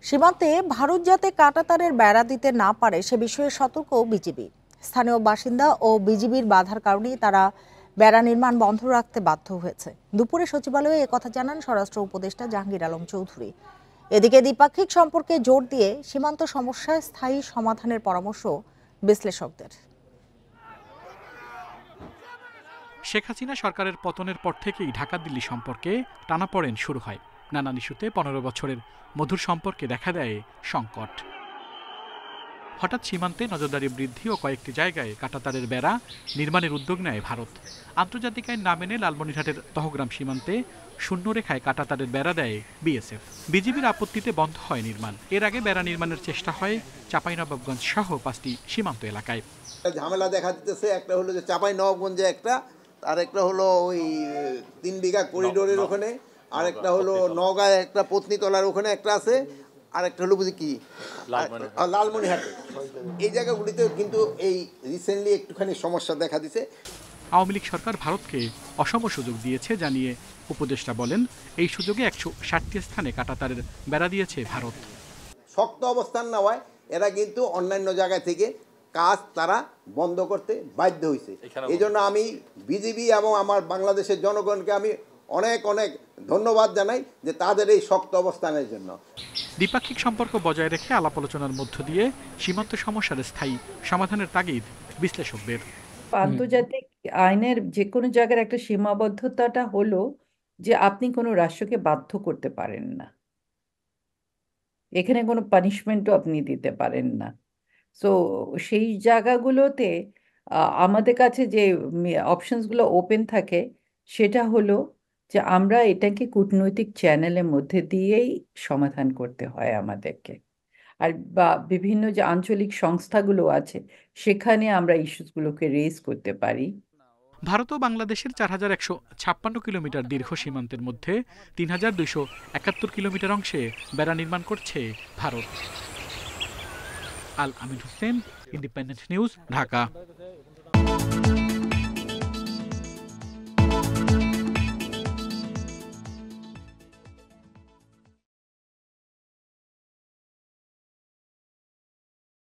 সীমান্তে ভারত যাতে কাঁটাতারের বেড়া দিতে না পারে সে বিষয়ে সতর্ক বিজিবি। স্থানীয় বাসিন্দা ও বিজিবির বাধার কারণেই তারা বেড়া নির্মাণ বন্ধ রাখতে বাধ্য হয়েছে। দুপুরে সচিবালয়ে একথা জানান স্বরাষ্ট্র উপদেষ্টা জাহাঙ্গীর আলম চৌধুরী। এদিকে দ্বিপাক্ষিক সম্পর্কে জোর দিয়ে সীমান্ত সমস্যায় স্থায়ী সমাধানের পরামর্শ বিশ্লেষকদের। শেখ হাসিনা সরকারের পতনের পর থেকেই ঢাকা দিল্লি সম্পর্কে টানাপোড়েন শুরু হয়। নানান ইস্যুতে 15 বছরের মধুর সম্পর্কে দেখা দেয় সংকট। হঠাৎ সীমান্তে নজরদারি বৃদ্ধি ও কয়েকটি জায়গায় কাঁটাতারের বেড়া নির্মাণের উদ্যোগ নেয় ভারত। আন্তর্জাতিক আইন না মেনে লালমনিরহাটের তহগ্রাম সীমান্তে শূন্যরেখায় কাঁটাতারের বেড়া দেয় বিএসএফ। বিজিবির আপত্তিতে বন্ধ হয় নির্মাণ। এর আগে বেড়া নির্মাণের চেষ্টা হয় চাঁপাইনবাবগঞ্জ সহ 5টি সীমান্ত এলাকায়। ঝামেলা দেখা দিতেছে, একটা হলো যে চাঁপাইনবাবগঞ্জে একটা, আর একটা হলো ওই 3 বিঘা করিডোরের ওখানে, আর একটা হলো নওগাঁয় একটা পত্নীতলার ওখানে একটা আছে, আর একটা হলো বুঝি কি লালমনিরহাটে। এই জায়গাগুলিতে কিন্তু এই রিসেন্টলি একটুখানি সমস্যা দেখা দিছে। আওয়ামী লীগ সরকার ভারতকে অসম সুযোগ দিয়েছে জানিয়ে উপদেষ্টা বলেন, এই সুযোগে 160টি স্থানে কাঁটাতারের বেড়া দিয়েছে ভারত। শক্ত অবস্থান নেওয়ায় এরা কিন্তু অন্যান্য জায়গা থেকে কাজ তারা বন্ধ করতে বাধ্য হয়েছে। এই জন্য আমি বিজিবি এবং আমার বাংলাদেশের জনগণকে আমি অনেক অনেক ধন্যবাদ জানাই যে তাদের এই শক্ত অবস্থানের জন্য। দ্বিপাক্ষিক সম্পর্ক বজায় রেখে আলাপ আলোচনার মধ্য দিয়ে সীমান্ত সমস্যার স্থায়ী সমাধানের তাগিদ বিশ্লেষকদের। আন্তর্জাতিক আইনের যে কোনো জায়গার একটা সীমাবদ্ধতাটা হলো যে আপনি কোনো রাষ্ট্রকে বাধ্য করতে পারেন না, এখানে কোনো পানিশমেন্টও আপনি দিতে পারেন না। সো সেই জায়গাগুলোতে আমাদের কাছে যে অপশনসগুলো ওপেন থাকে সেটা হলো যে আমরা এটাকে কূটনৈতিক চ্যানেলের মধ্যে দিয়েই সমাধান করতে হয় আমাদেরকে। আর বা বিভিন্ন যে আঞ্চলিক সংস্থাগুলো আছে সেখানে আমরা ইস্যুসগুলোকে রেজ করতে পারি। ভারত ও বাংলাদেশের 4156 কিলোমিটার দীর্ঘ সীমান্তের মধ্যে 3271 কিলোমিটার অংশে বেড়া নির্মাণ করছে ভারত। আল আমিন হোসেন, ইন্ডিপেন্ডেন্ট নিউজ, ঢাকা।